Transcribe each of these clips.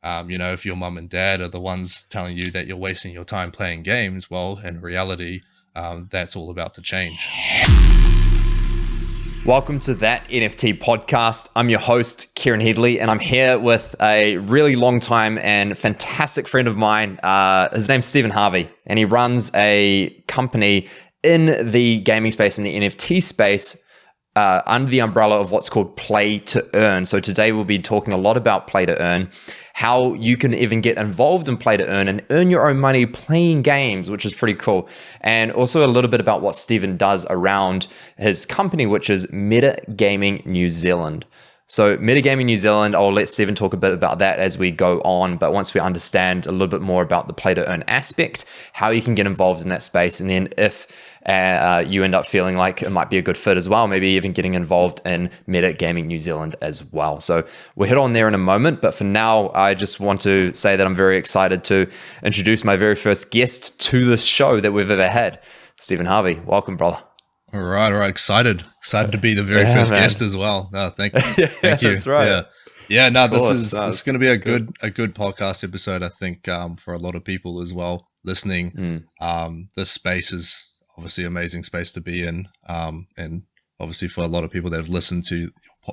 If your mum and dad are the ones telling you that you're wasting your time playing games, well, in reality, that's all about to change. Welcome to That NFT podcast. I'm your host, Kieran Headley, and I'm here with a really long time and fantastic friend of mine. His name's Stephen Harvey, and he runs a company in the gaming space, in the NFT space, under the umbrella of what's called play to earn. So today we'll be talking a lot about play to earn, how you can even get involved in play to earn and earn your own money playing games, which is pretty cool. And also a little bit about what Stephen does around his company, which is Meta Gaming New Zealand. So Meta Gaming New Zealand, I'll let Stephen talk a bit about that as we go on. But once we understand a little bit more about the play to earn aspect, how you can get involved in that space, and then if you end up feeling like it might be a good fit as well, maybe even getting involved in Meta Gaming New Zealand as well. So we'll hit on there in a moment. But for now, I just want to say that I'm very excited to introduce my very first guest to this show that we've ever had. Stephen Harvey, welcome, brother. All right. Excited to be the very first guest as well. No, thank you. That's right. Yeah. No, this is going to be a good podcast episode, I think, for a lot of people as well listening. This space is obviously an amazing space to be in, and obviously for a lot of people that have listened to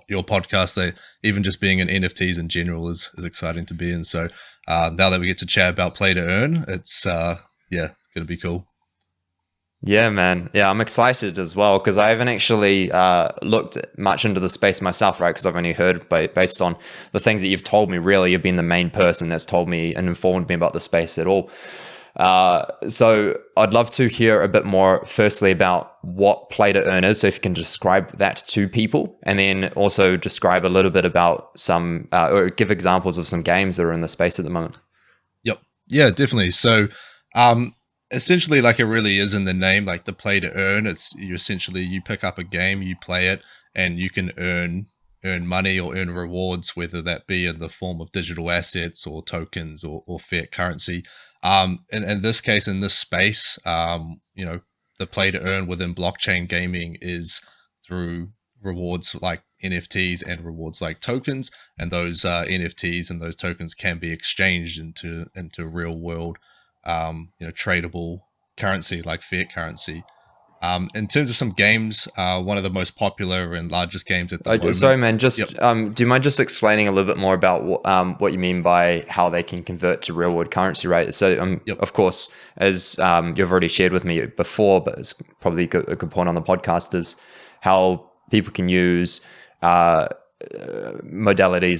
your podcast, even just being in NFTs in general is exciting to be in. So now that we get to chat about play to earn, it's going to be cool. Yeah, man. Yeah, I'm excited as well because I haven't actually looked much into the space myself, right? Because I've only heard based on the things that you've told me. Really, you've been the main person that's told me and informed me about the space at all. So I'd love to hear a bit more, firstly, about what play to earn is. So if you can describe that to people, and then also describe a little bit about some, or give examples of some games that are in the space at the moment. Yep. Yeah, definitely. So, essentially, like it really is in the name, like the play to earn. It's you pick up a game, you play it, and you can earn money or earn rewards, whether that be in the form of digital assets or tokens or fiat currency. In this case, in this space, the play to earn within blockchain gaming is through rewards like NFTs and rewards like tokens, and those NFTs and those tokens can be exchanged into real world tradable currency like fiat currency. In terms of some games, one of the most popular and largest games at the moment. Sorry, man. Do you mind just explaining a little bit more about what you mean by how they can convert to real world currency, right? So, of course, as you've already shared with me before, but it's probably a good point on the podcast is how people can use modalities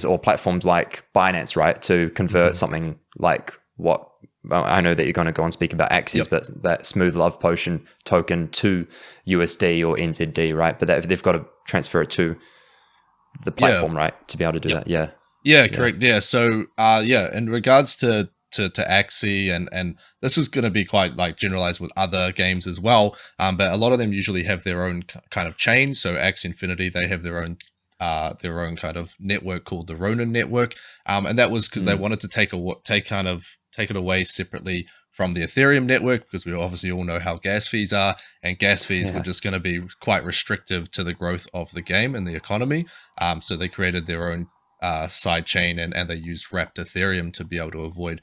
or platforms like Binance, right, to convert something like what. I know that you're going to go and speak about Axie, but that Smooth Love Potion token to USD or NZD, right? But they've got to transfer it to the platform, right, to be able to do that. Yeah, correct. Yeah, so in regards to Axie, and this is going to be quite like generalized with other games as well. But a lot of them usually have their own kind of chain. So Axie Infinity, they have their own kind of network called the Ronin network, and that was because they wanted to take it away separately from the Ethereum network, because we obviously all know how gas fees are, and gas fees were just going to be quite restrictive to the growth of the game and the economy. So they created their own side chain, and they used wrapped Ethereum to be able to avoid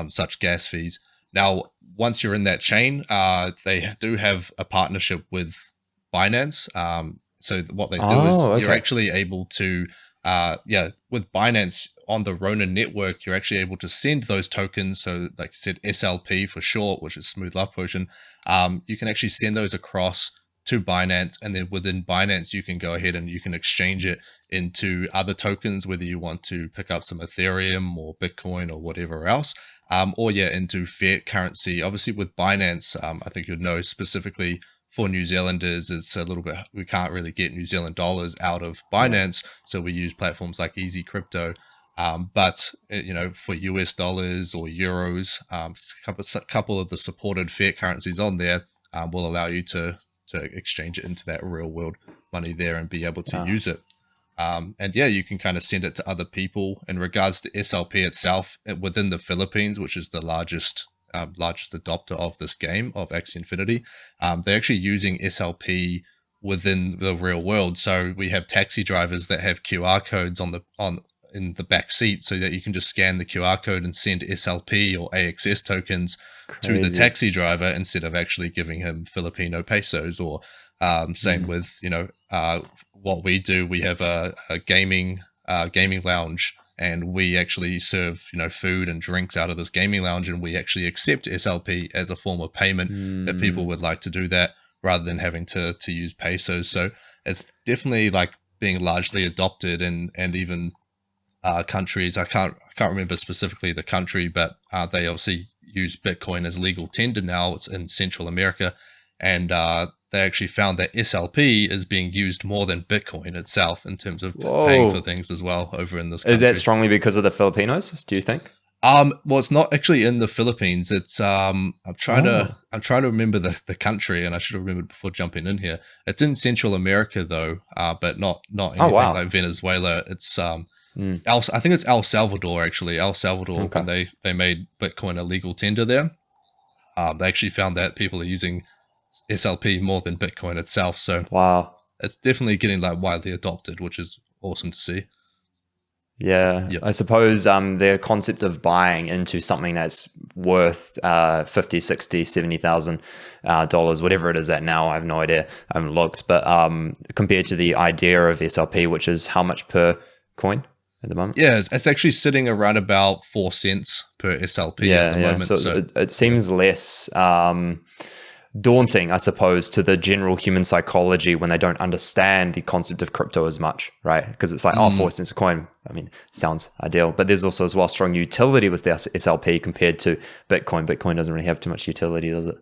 such gas fees. Now, once you're in that chain, they do have a partnership with Binance. So what they do is you're actually able to, with Binance on the Ronin network, you're actually able to send those tokens. So like I said, SLP for short, which is Smooth Love Potion. You can actually send those across to Binance, and then within Binance, you can go ahead and you can exchange it into other tokens, whether you want to pick up some Ethereum or Bitcoin or whatever else, or into fiat currency. Obviously with Binance, I think you'd know specifically for New Zealanders, it's a little bit, we can't really get New Zealand dollars out of Binance. So we use platforms like Easy Crypto. But for US dollars or euros, a couple of the supported fiat currencies on there will allow you to exchange it into that real world money there and be able to use it. You can kind of send it to other people. In regards to SLP itself, within the Philippines, which is the largest adopter of this game of Axie Infinity, they're actually using SLP within the real world. So we have taxi drivers that have QR codes in the back seat so that you can just scan the QR code and send SLP or AXS tokens to the Crazy. taxi driver instead of actually giving him Filipino pesos. Or same with what we do. We have a gaming lounge, and we actually serve food and drinks out of this gaming lounge, and we actually accept SLP as a form of payment if people would like to do that rather than having to use pesos. So it's definitely like being largely adopted, and even countries. I can't remember specifically the country, but they obviously use Bitcoin as legal tender now. It's in Central America, and they actually found that SLP is being used more than Bitcoin itself in terms of paying for things as well over in this country. Is that strongly because of the Filipinos, do you think? Well, it's not actually in the Philippines. It's I'm trying to remember the country, and I should have remembered before jumping in here. It's in Central America though, but not anything like Venezuela. It's I think it's El Salvador actually. El Salvador, when they made Bitcoin a legal tender there, they actually found that people are using SLP more than Bitcoin itself. So it's definitely getting like widely adopted, which is awesome to see. Yeah, Yep. I suppose the concept of buying into something that's worth 50, 60, 70,000 dollars, whatever it is at now, I have no idea. I haven't looked, but compared to the idea of SLP, which is how much per coin at the moment? Yeah, it's actually sitting around about 4 cents per SLP at the moment. So it seems less daunting, I suppose, to the general human psychology when they don't understand the concept of crypto as much, right? Because it's like, 4 cents a coin. I mean, sounds ideal, but there's also as well strong utility with the SLP compared to Bitcoin. Bitcoin doesn't really have too much utility, does it?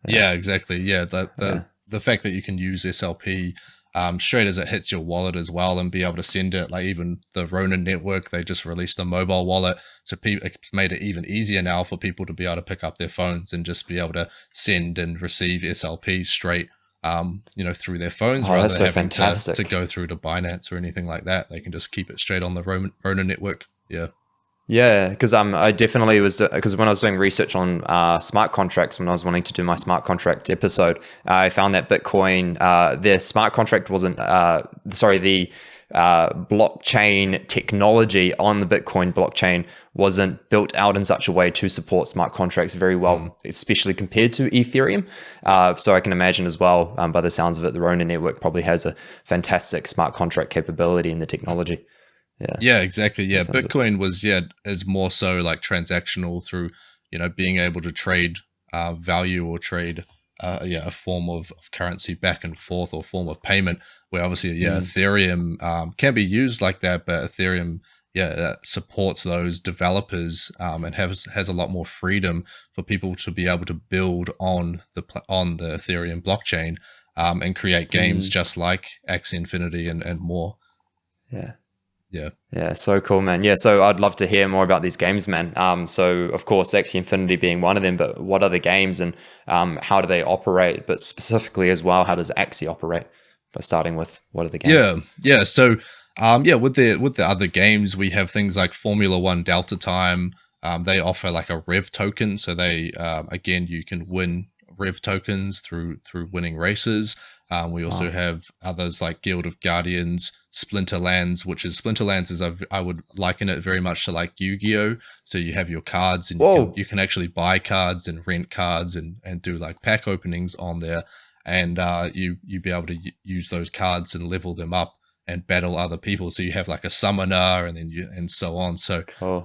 Yeah, exactly. Yeah, the fact that you can use SLP straight as it hits your wallet as well, and be able to send it, like even the Ronin network, they just released a mobile wallet, so it's made it even easier now for people to be able to pick up their phones and just be able to send and receive SLP straight through their phones, rather than having to go through to Binance or anything like that. They can just keep it straight on the Ronin network. Yeah, because I definitely was, because when I was doing research on smart contracts, when I was wanting to do my smart contract episode, I found that Bitcoin, their smart contract wasn't, the blockchain technology on the Bitcoin blockchain wasn't built out in such a way to support smart contracts very well, especially compared to Ethereum. So I can imagine as well, by the sounds of it, the Ronin network probably has a fantastic smart contract capability in the technology. Yeah, exactly. Yeah, Bitcoin is more so like transactional through, being able to trade value or trade a form of currency back and forth, or form of payment, where obviously Ethereum can be used like that, but Ethereum supports those developers and has a lot more freedom for people to be able to build on the Ethereum blockchain and create games just like Axie Infinity and more. Yeah, so cool, man. Yeah, so I'd love to hear more about these games, man. So of course, Axie Infinity being one of them, but what other games, and how do they operate? But specifically as well, how does Axie operate? By starting with, what are the games? Yeah. So with the other games, we have things like Formula One Delta Time. They offer like a Rev token, so they again, you can win Rev tokens through winning races. We also have others like Guild of Guardians, Splinterlands, Splinterlands is, I would liken it very much to like Yu-Gi-Oh! So you have your cards, and you can actually buy cards and rent cards and do like pack openings on there, and you be able to use those cards and level them up and battle other people. So you have like a summoner, and then and so on. So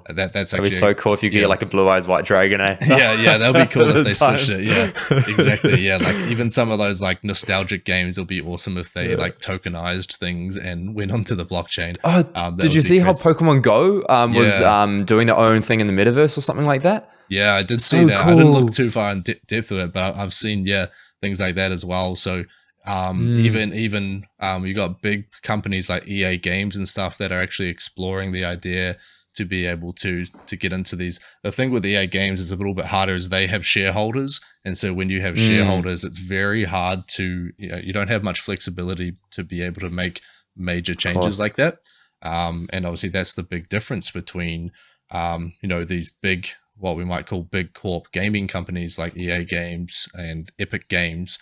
that's actually, that'd be so cool if you get like a Blue Eyes White Dragon, eh? yeah, that'd be cool if they switched it. Yeah, exactly. Yeah, like even some of those like nostalgic games will be awesome if they like tokenized things and went onto the blockchain. Did you see how Pokemon Go was doing their own thing in the metaverse or something like that? Yeah, I did see that. Cool. I didn't look too far in depth of it, but I've seen things like that as well. So even you got big companies like EA Games and stuff that are actually exploring the idea to be able to get into these. The thing with EA Games is a little bit harder, is they have shareholders, and so when you have shareholders, it's very hard to, you don't have much flexibility to be able to make major changes like that. And obviously that's the big difference between these big, what we might call big corp gaming companies like EA Games and Epic Games,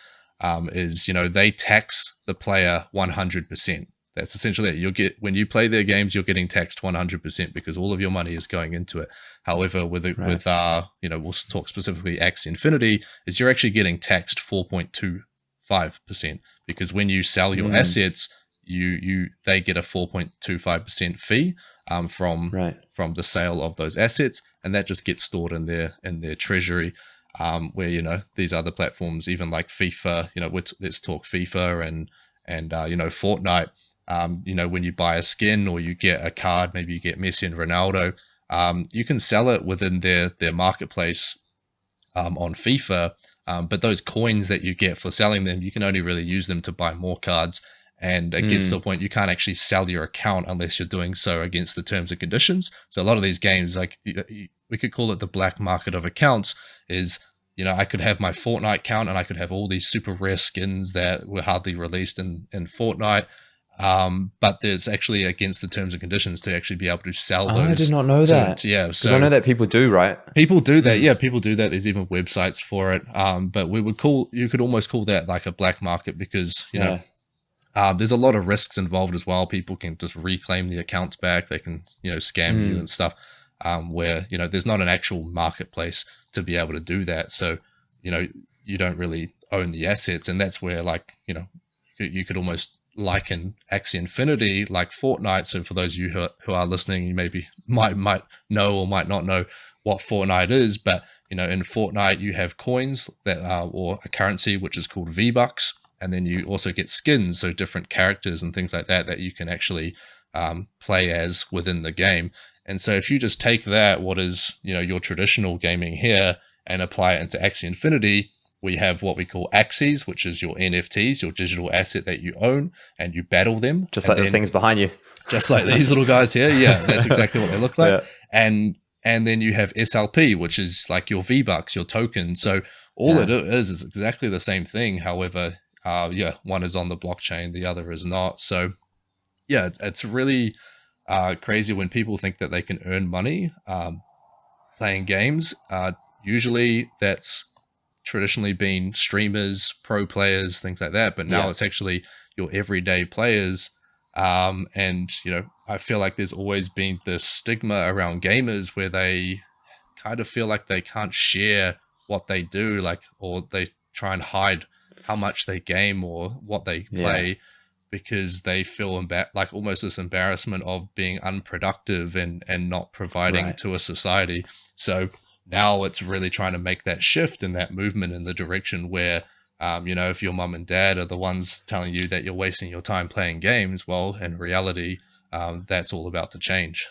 is they tax the player 100%. that's essentially it. You'll get, when you play their games, you're getting taxed 100% because all of your money is going into it. However, with we'll talk specifically Axie Infinity, is you're actually getting taxed 4.25% because when you sell your assets, they get a 4.25% fee from the sale of those assets, and that just gets stored in their treasury. Where these other platforms, even like FIFA, let's talk FIFA and Fortnite. When you buy a skin or you get a card, maybe you get Messi and Ronaldo, you can sell it within their marketplace on FIFA. But those coins that you get for selling them, you can only really use them to buy more cards. And it gets to a point you can't actually sell your account unless you're doing so against the terms and conditions. So a lot of these games, like we could call it the black market of accounts, is I could have my Fortnite account and I could have all these super rare skins that were hardly released in Fortnite. But there's actually against the terms and conditions to actually be able to sell those. I did not know that. Yeah, so I know that people do, right? People do that. Yeah, people do that. There's even websites for it. But you could almost call that like a black market because there's a lot of risks involved as well. People can just reclaim the accounts back. They can scam you and stuff. Where there's not an actual marketplace to be able to do that. So you don't really own the assets, and that's where you could almost liken Axie Infinity like Fortnite. So for those of you who are listening, you maybe might know or might not know what Fortnite is, but in Fortnite you have coins that are, or a currency which is called V-Bucks, and then you also get skins, so different characters and things like that you can actually play as within the game. And so if you just take that, what is your traditional gaming here, and apply it into Axie Infinity, we have what we call Axies, which is your NFTs, your digital asset that you own, and you battle them. Just like the things behind you. Just like these little guys here. Yeah, that's exactly what they look like. Yeah. And then you have SLP, which is like your V-Bucks, your token. So all it is exactly the same thing. However, one is on the blockchain, the other is not. So yeah, it's really crazy when people think that they can earn money playing games. Usually that's traditionally been streamers, pro players, things like that, but now it's actually your everyday players. And I feel like there's always been this stigma around gamers where they kind of feel like they can't share what they do, or they try and hide how much they game or what they play, because they feel like almost this embarrassment of being unproductive and not providing to a society. So now it's really trying to make that shift and that movement in the direction where, if your mum and dad are the ones telling you that you're wasting your time playing games, well, in reality, that's all about to change.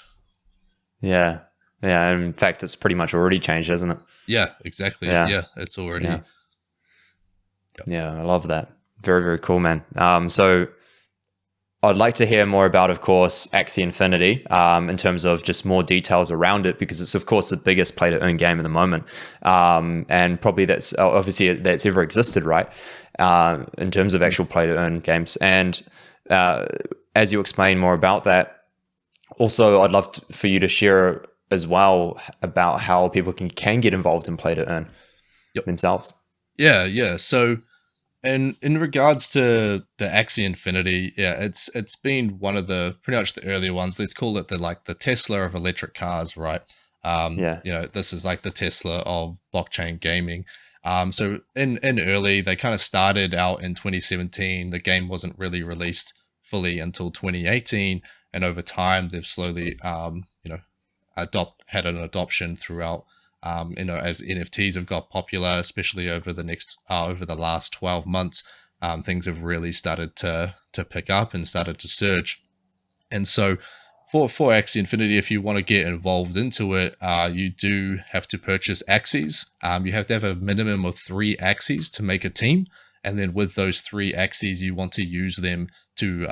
Yeah. Yeah. And in fact, it's pretty much already changed, hasn't it? Yeah, exactly. Yeah, it's already. Yeah, I love that. Very, very cool, man. So I'd like to hear more about, of course, Axie Infinity in terms of just more details around it, because it's, of course, the biggest play-to-earn game at the moment. And probably that's ever existed, right? In terms of actual play-to-earn games. And as you explain more about that, also, I'd love for you to share as well about how people can get involved in play-to-earn themselves. Yeah. So in regards to the Axie Infinity, it's been one of the pretty much the earlier ones. Let's call it the Tesla of electric cars, right? This is like the Tesla of blockchain gaming. So in early, they kind of started out in 2017. The game wasn't really released fully until 2018, and over time they've slowly had an adoption throughout. As NFTs have got popular, especially over the last 12 months, things have really started to pick up and started to surge. And so for Axie Infinity, if you want to get involved into it, you do have to purchase Axies. You have to have a minimum of 3 Axies to make a team. And then with those 3 Axies, you want to use them to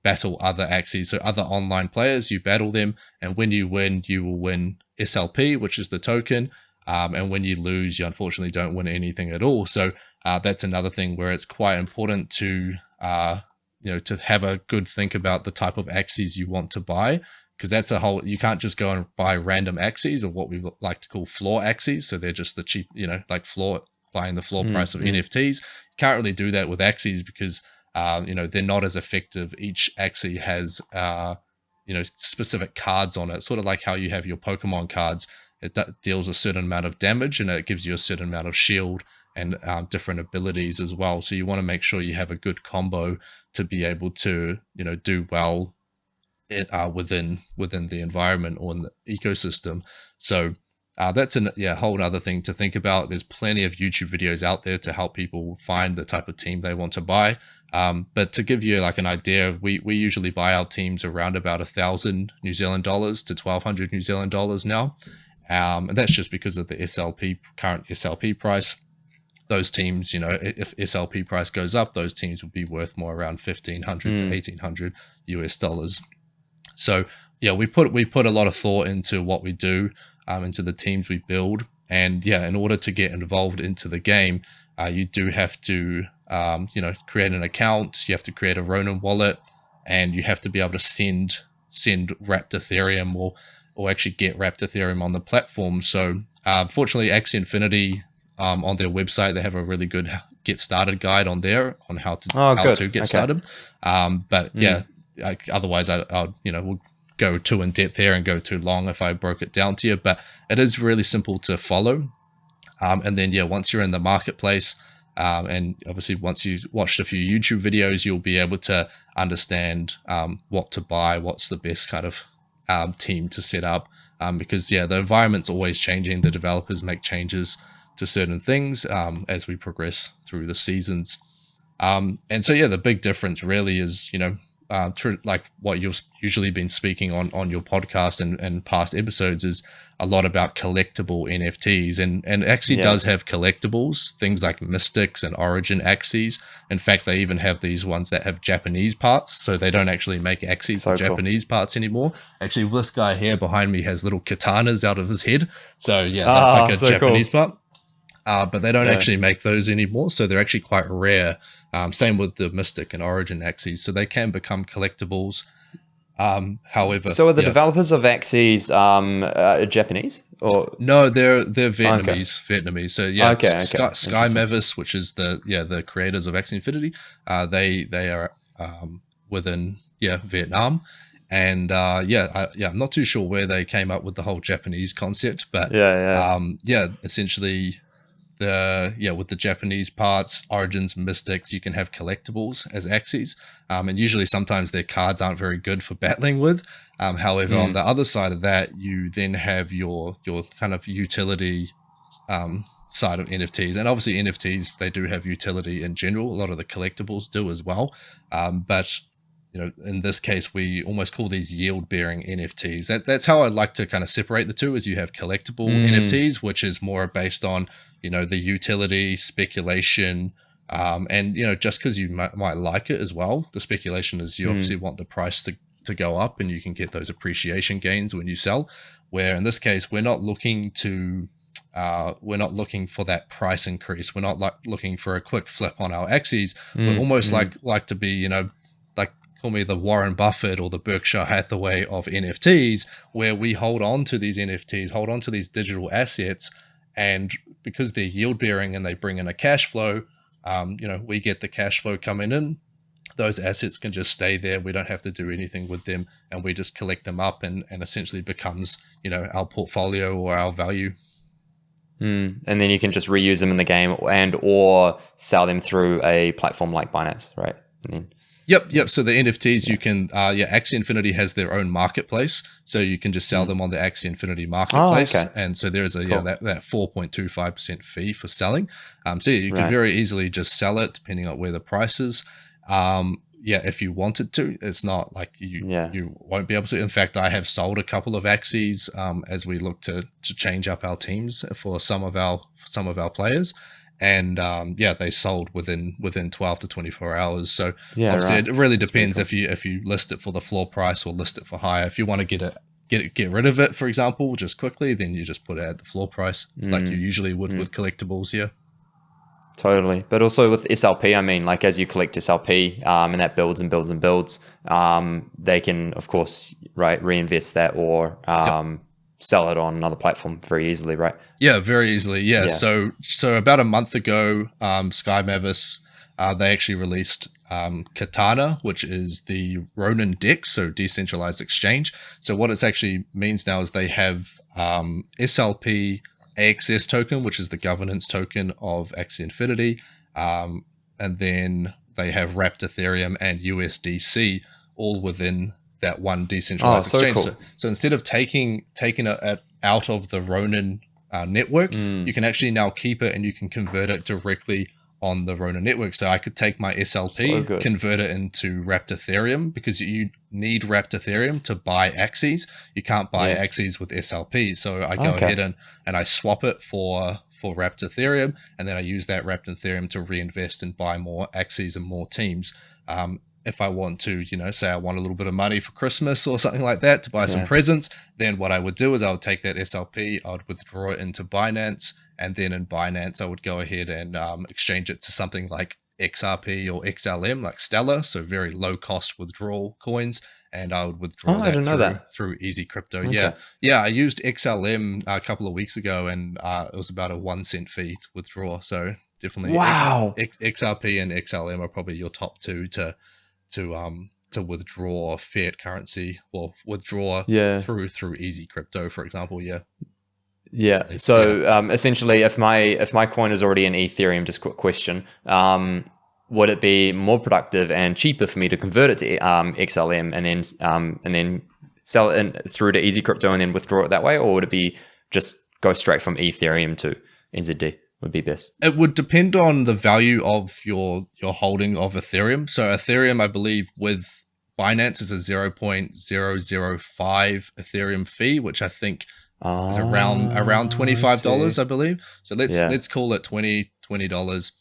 battle other Axies. So other online players, you battle them. And when you win, you will win SLP, which is the token. And when you lose, you unfortunately don't win anything at all. So that's another thing where it's quite important to have a good think about the type of Axies you want to buy, because that's you can't just go and buy random Axies, or what we like to call floor Axies. So they're just the cheap, buying the floor price of NFTs. You can't really do that with Axies, because they're not as effective. Each Axie has specific cards on it, sort of like how you have your Pokemon cards. It deals a certain amount of damage, and it gives you a certain amount of shield and different abilities as well. So you want to make sure you have a good combo to be able to do well within the environment or in the ecosystem. So that's a whole other thing to think about. There's plenty of YouTube videos out there to help people find the type of team they want to buy. But to give you like an idea, we usually buy our teams around about 1,000 New Zealand dollars to 1,200 New Zealand dollars now. And that's just because of the current SLP price. Those teams, if SLP price goes up, those teams will be worth more around 1,500 to 1,800 US dollars. So yeah, we put a lot of thought into what we do, into the teams we build, and in order to get involved into the game, you do have to create an account. You have to create a Ronin wallet, and you have to be able to send wrapped Ethereum or actually get wrapped Ethereum on the platform. So fortunately, Axie Infinity on their website, they have a really good get started guide on there on how to get started. But otherwise I we'll go too in depth here and go too long if I broke it down to you, but it is really simple to follow. And then once you're in the marketplace, and obviously once you watched a few YouTube videos, you'll be able to understand what to buy, what's the best kind of team to set up, because the environment's always changing. The developers make changes to certain things as we progress through the seasons. And so the big difference really is like what you've usually been speaking on your podcast and past episodes is a lot about collectible NFTs, and Axie does have collectibles, things like Mystics and Origin Axies. In fact, they even have these ones that have Japanese parts, so they don't actually make Axies with Japanese parts anymore. Actually, this guy here behind me has little katanas out of his head, so that's like a Japanese part. But they don't actually make those anymore, so they're actually quite rare. Same with the Mystic and Origin Axies, so they can become collectibles. However, so are the developers of Axies Japanese or no? They're Vietnamese. Vietnamese. So Sky Mavis, which is the creators of Axie Infinity, they are within Vietnam. And I'm not too sure where they came up with the whole Japanese concept, but essentially with the Japanese parts, Origins, Mystics, you can have collectibles as Axies, and usually sometimes their cards aren't very good for battling with. However, on the other side of that, you then have your kind of utility side of NFTs, and obviously NFTs, they do have utility in general. A lot of the collectibles do as well, but in this case, we almost call these yield-bearing NFTs. That's how I like to kind of separate the two. Is you have collectible NFTs, which is more based on the utility, speculation, and just because you might like it as well. The speculation is you obviously want the price to go up, and you can get those appreciation gains when you sell. Where in this case, we're not looking for that price increase. We're not looking for a quick flip on our Axies. We're almost like to be call me the Warren Buffett or the Berkshire Hathaway of NFTs, where we hold on to these NFTs, hold on to these digital assets, and because they're yield bearing and they bring in a cash flow, we get the cash flow coming in. Those assets can just stay there. We don't have to do anything with them, and we just collect them up, and essentially becomes our portfolio or our value. And then you can just reuse them in the game or sell them through a platform like Binance, right? And then Yep. So the NFTs you can, Axie Infinity has their own marketplace, so you can just sell them on the Axie Infinity marketplace. Oh, okay. And so there's that 4.25% fee for selling. So you can very easily just sell it depending on where the price is. If you wanted to, it's not like you won't be able to. In fact, I have sold a couple of Axies as we look to change up our teams for some of our players. And they sold within 12 to 24 hours. So obviously it really depends if you list it for the floor price or list it for higher. If you want to get rid of it, for example, just quickly, then you just put it at the floor price like you usually would with collectibles. Yeah, totally. But also with SLP, I mean, like as you collect SLP and that builds and builds and builds, they can of course reinvest that or sell it on another platform very easily, right? Yeah, very easily. Yeah. So about a month ago, Sky Mavis, they actually released Katana, which is the Ronin DEX, so decentralized exchange. So what it actually means now is they have SLP AXS token, which is the governance token of Axie Infinity, and then they have wrapped Ethereum and USDC all within that one decentralized exchange. Cool. So instead of taking it out of the Ronin network, you can actually now keep it and you can convert it directly on the Ronin network. So I could take my SLP, convert it into wrapped Ethereum, because you need wrapped Ethereum to buy Axies. You can't buy Axies with SLP. So I go ahead and I swap it for wrapped Ethereum, and then I use that wrapped Ethereum to reinvest and buy more Axies and more teams. If I want to, say I want a little bit of money for Christmas or something like that to buy some presents, then what I would do is I would take that SLP, I would withdraw it into Binance, and then in Binance, I would go ahead and exchange it to something like XRP or XLM, like Stellar, so very low cost withdrawal coins, and I would withdraw through Easy Crypto. Okay. Yeah, I used XLM a couple of weeks ago, and it was about a 1 cent fee to withdraw. So definitely, XRP and XLM are probably your top two to withdraw fiat currency, or withdraw through Easy Crypto, for example. So essentially, if my coin is already in Ethereum, just quick question, would it be more productive and cheaper for me to convert it to XLM and then sell it through to Easy Crypto and then withdraw it that way, or would it be just go straight from Ethereum to NZD? Would be best? It would depend on the value of your holding of Ethereum. So Ethereum, I believe, with Binance is a 0.005 Ethereum fee, which I think is around $25, I believe. So let's call it $20.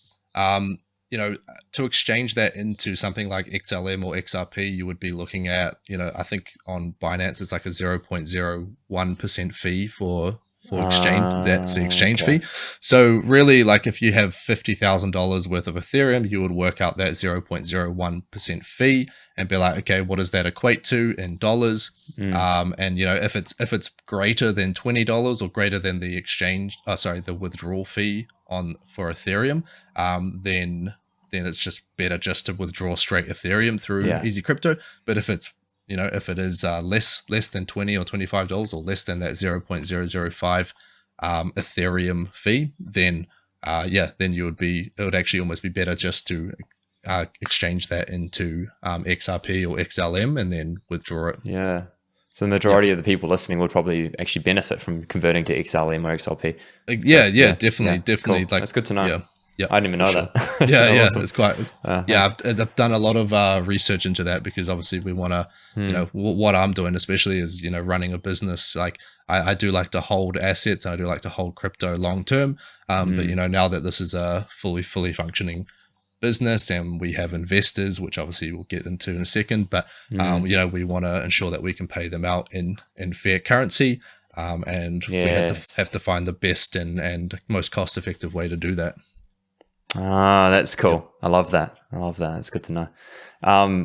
To exchange that into something like XLM or XRP, you would be looking at, I think on Binance it's like a 0.01% fee for exchange. That's the exchange fee. So really, like if you have $50,000 worth of Ethereum, you would work out that 0.01% fee and be like, okay, what does that equate to in dollars? And if it's greater than $20 or greater than the the withdrawal fee for Ethereum, then it's just better just to withdraw straight Ethereum through Easy Crypto. But if it's if it is less than $20 or $25 or less than that 0.005 Ethereum fee, then it would actually almost be better just to exchange that into XRP or XLM and then withdraw it. Yeah. So the majority of the people listening would probably actually benefit from converting to XLM or XLP. Definitely. Cool. Like, that's good to know. Yeah, I didn't even know that. Awesome. I've done a lot of research into that, because obviously we want to, what I'm doing especially is, running a business. Like I do like to hold assets, and I do like to hold crypto long term. But now that this is a fully functioning business and we have investors, which obviously we'll get into in a second, but we want to ensure that we can pay them out in fiat currency. And we have to find the best and most cost effective way to do that. That's cool. I love that. It's good to know.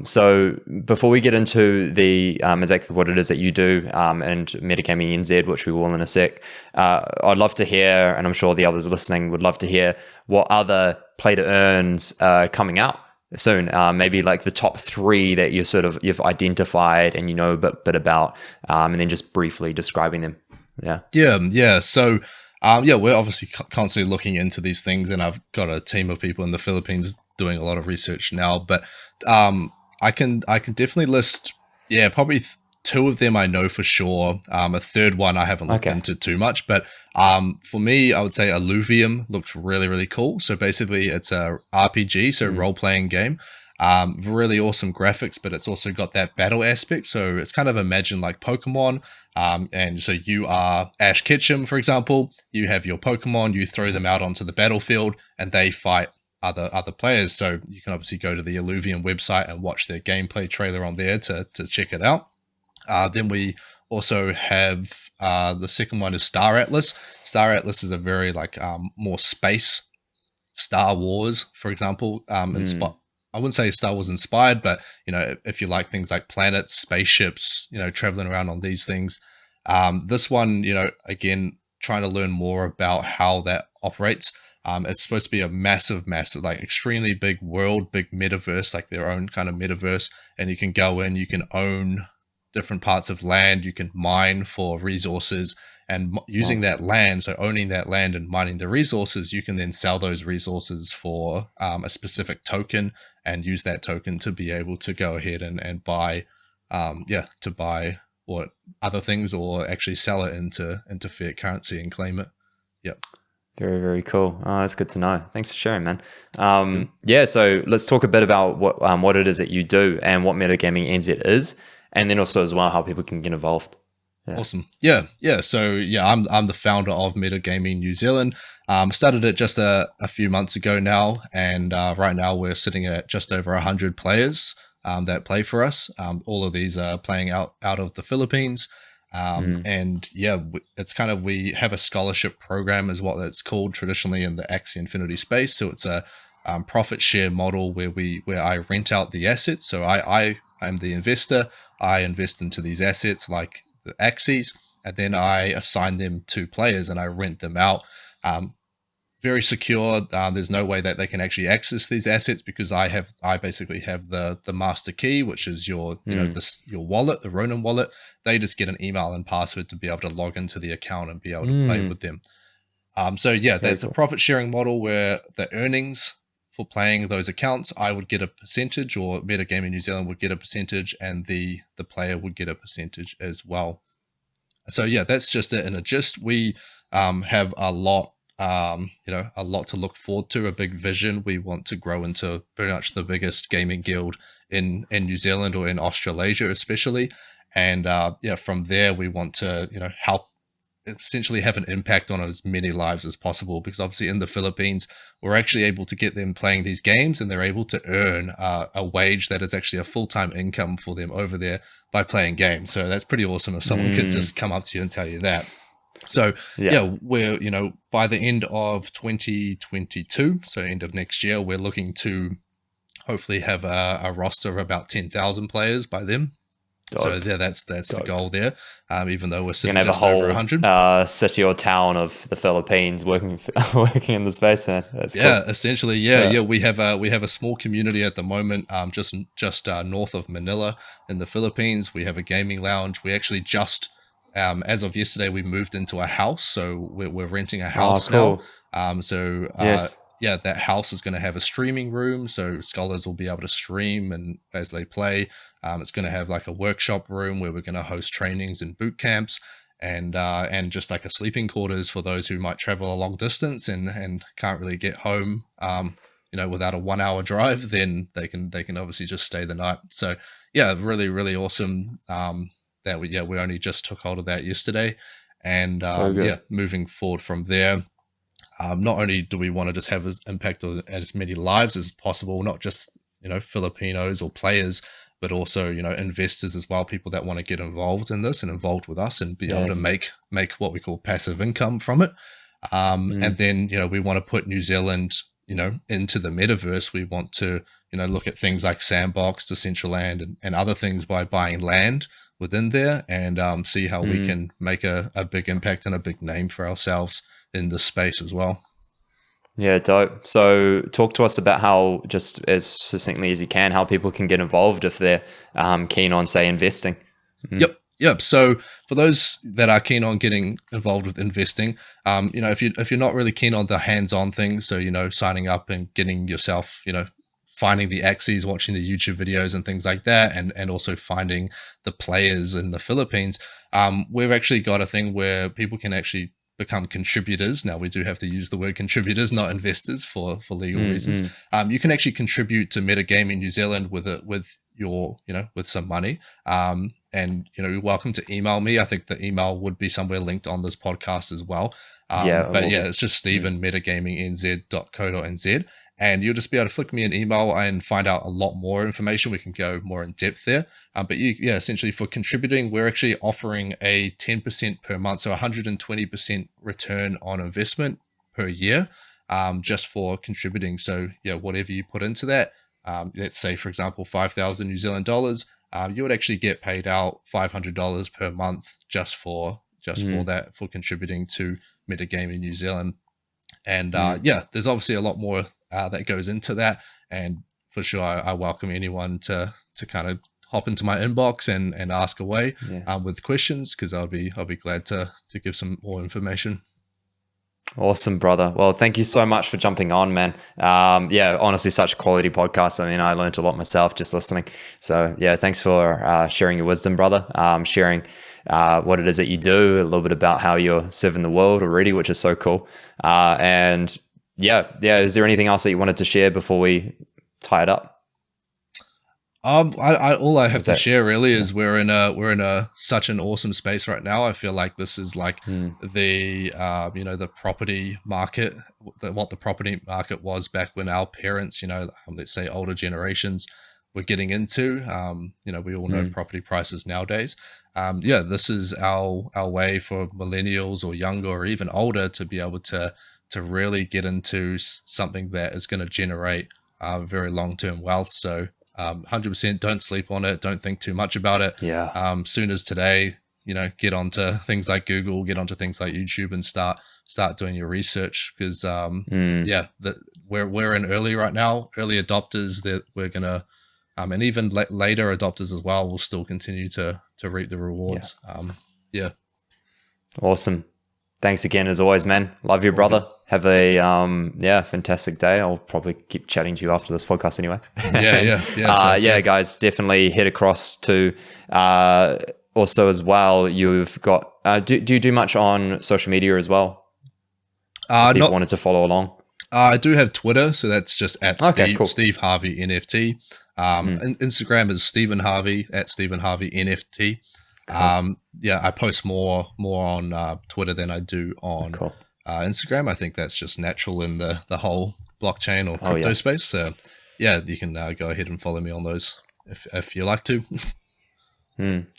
So before we get into the exactly what it is that you do and Metagaming NZ, which we will in a sec, I'd love to hear, and I'm sure the others listening would love to hear, what other play to earns coming out soon. Maybe like the top 3 that you've identified and a bit about, and then just briefly describing them. Yeah. So we're obviously constantly looking into these things, and I've got a team of people in the Philippines doing a lot of research now. But I can definitely list, probably 2 of them I know for sure. A third one I haven't looked into too much, but for me, I would say Alluvium looks really, really cool. So basically, it's a RPG, so role-playing game. Really awesome graphics, but it's also got that battle aspect. So it's kind of imagine like Pokemon. And so you are Ash Ketchum, for example. You have your Pokemon, you throw them out onto the battlefield, and they fight other players. So you can obviously go to the Alluvium website and watch their gameplay trailer on there to check it out. Then we also have the second one is Star Atlas. Star Atlas is a very more space Star Wars, for example, I wouldn't say Star Wars inspired, but if you like things like planets, spaceships, traveling around on these things, this one, again, trying to learn more about how that operates. It's supposed to be a massive, like extremely big world, big metaverse, like their own kind of metaverse. And you can go in, you can own different parts of land, you can mine for resources, and using that land, so owning that land and mining the resources, you can then sell those resources for a specific token, and use that token to be able to go ahead and buy, to buy what other things, or actually sell it into fiat currency and claim it. Yep. Very, very cool. Oh, that's good to know. Thanks for sharing, man. Yeah, so let's talk a bit about what it is that you do and what Metagaming NZ is, and then also as well how people can get involved. Yeah. Awesome. Yeah. So I'm the founder of Metagaming New Zealand. Started it just a few months ago now, and right now we're sitting at just over 100 players that play for us. All of these are playing out of the Philippines. And yeah, it's kind of, we have a scholarship program is what that's called traditionally in the Axie Infinity space. So it's a profit share model where I rent out the assets. So I'm the investor. I invest into these assets like the Axies, and then I assign them to players and I rent them out. Very secure. There's no way that they can actually access these assets, because I basically have the master key, which is your your wallet, the Ronin wallet. They just get an email and password to be able to log into the account and be able to play with them. So yeah, that's a profit sharing model where the earnings for playing those accounts, I would get a percentage, or Metagaming New Zealand would get a percentage, and the player would get a percentage as well. So yeah, that's just it in a gist. We have a lot. A lot to look forward to, a big vision. We want to grow into pretty much the biggest gaming guild in New Zealand, or in Australasia especially. And from there we want to, help essentially have an impact on as many lives as possible, because obviously in the Philippines, we're actually able to get them playing these games, and they're able to earn a wage that is actually a full-time income for them over there by playing games. So that's pretty awesome if someone could just come up to you and tell you that. So we're, by the end of 2022, so end of next year, we're looking to hopefully have a roster of about 10,000 players by then. Dope. So yeah, that's the goal there. Even though we're sitting just over 100, city or town of the Philippines working in the space, man. That's cool. Essentially, yeah. We have a small community at the moment, just north of Manila in the Philippines. We have a gaming lounge. We actually just as of yesterday, we moved into a house, so we're renting a house now. That house is going to have a streaming room, so scholars will be able to stream and as they play. It's going to have like a workshop room where we're going to host trainings and boot camps, and just like a sleeping quarters for those who might travel a long distance and can't really get home, without a 1 hour drive. Then they can obviously just stay the night. So yeah, really, really awesome. That we only just took hold of that yesterday, and moving forward from there. Not only do we want to just have an impact on as many lives as possible, not just Filipinos or players, but also investors as well, people that want to get involved in this and involved with us and be able to make what we call passive income from it. And then we want to put New Zealand into the metaverse. We want to look at things like Sandbox, Decentraland, and other things by buying land within there, and see how we can make a big impact and a big name for ourselves in this space as well. Yeah, dope. So talk to us about how, just as succinctly as you can, how people can get involved if they're keen on, say, investing. Yep. So for those that are keen on getting involved with investing, if you're not really keen on the hands-on things, so signing up and getting yourself, finding the Axies, watching the YouTube videos and things like that, and also finding the players in the Philippines, we've actually got a thing where people can actually become contributors. Now we do have to use the word contributors, not investors, for legal reasons. You can actually contribute to Metagaming New Zealand with your with some money. And you're welcome to email me. I think the email would be somewhere linked on this podcast as well. It's just Stephen@metagamingnz.co.nz. And you'll just be able to flick me an email and find out a lot more information. We can go more in depth there. Essentially for contributing, we're actually offering a 10% per month, so 120% return on investment per year, just for contributing. So whatever you put into that, let's say for example 5,000 New Zealand dollars, you would actually get paid out $500 per month just for that, for contributing to Metagaming New Zealand. And there's obviously a lot more that goes into that. And for sure, I welcome anyone to kind of hop into my inbox and ask away with questions, because I'll be glad to give some more information. Awesome, brother. Well, thank you so much for jumping on, man. Honestly, such a quality podcast. I mean, I learned a lot myself just listening. So yeah, thanks for sharing your wisdom, brother. Sharing what it is that you do, a little bit about how you're serving the world already, which is so cool. Is there anything else that you wanted to share before we tie it up? All I have to share really is we're in a such an awesome space right now. I feel like this is like the property market, what the property market was back when our parents, let's say older generations, were getting into. We all know property prices nowadays. This is our way for millennials or younger or even older to be able to really get into something that is going to generate very long-term wealth. So 100% don't sleep on it. Don't think too much about it. Soon as today, get onto things like Google, get onto things like YouTube, and start doing your research, because we're in early right now. Early adopters that we're gonna and even later adopters as well will still continue to reap the rewards. Awesome. Thanks again, as always, man. Love you, brother. Have a fantastic day. I'll probably keep chatting to you after this podcast anyway. Guys, definitely head across to also as well. You've got do you do much on social media as well? If people wanted to follow along. I do have Twitter, so that's just at Steve Harvey NFT. And Instagram is Stephen Harvey at Stephen Harvey NFT. Cool. I post more on Twitter than I do on Instagram. I think that's just natural in the whole blockchain or crypto space. So you can go ahead and follow me on those if you like to.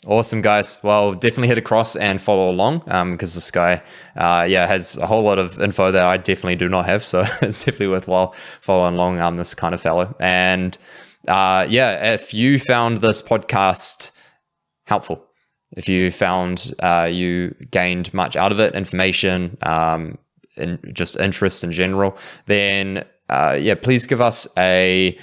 Awesome, guys. Well, definitely head across and follow along, because this guy has a whole lot of info that I definitely do not have. So it's definitely worthwhile following along this kind of fellow. And if you found this podcast helpful, if you found you gained much out of it, information, and just interest in general, then please give us please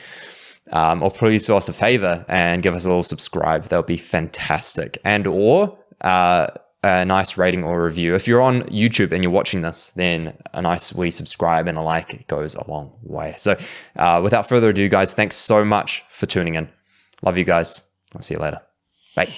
do us a favor and give us a little subscribe. That would be fantastic. And or a nice rating or review. If you're on YouTube and you're watching this, then a nice wee subscribe and a like goes a long way. So without further ado, guys, thanks so much for tuning in. Love you guys. I'll see you later. Bye.